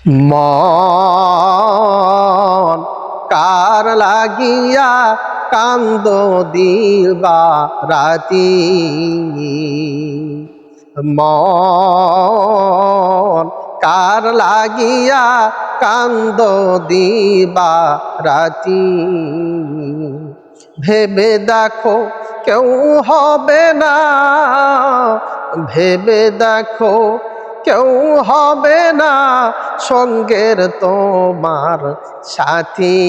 মন কার লাগিয়া কান্দ দিবা রাতি, মন কার লাগিয়া কান্দ দিবা রাতি। ভেবে দেখো কেউ হবে না, ভেবে দেখো কেউ হবে না সঙ্গের তোমার সাথী।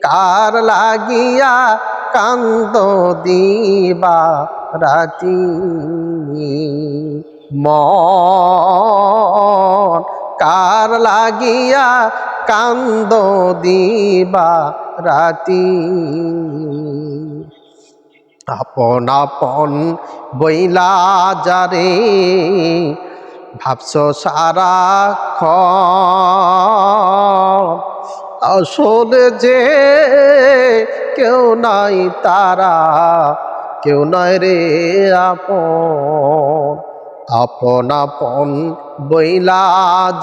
কার লাগিয়া কান্দ দিবা রাতি, মন কার লাগিয়া কান্দ দিবা রাতি। আপন আপন বইলা যারে ভাবছো সারাক্ষণ, আসলে যে কেউ নাই তারা, কেউ নয় রে আপন। আপন আপন বইলা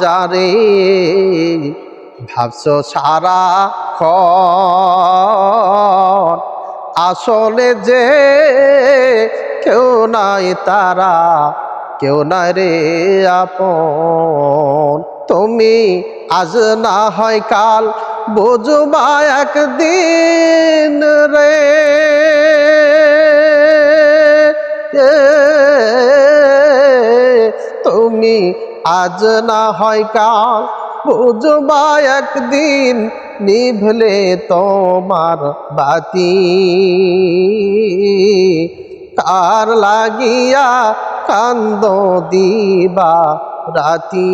যারে ভাবছো সারাক্ষণ, আসলে যে কেউ নাই তারা, কেউ নাই রে আপন। তুমি আজ না হয় কাল বুঝবা একদিন রে, তুমি আজ না হয় কাল বুঝবা একদিন, নিভলে তোমার বাতি। কার লাগিয়া কান্দ দিবা রাতি।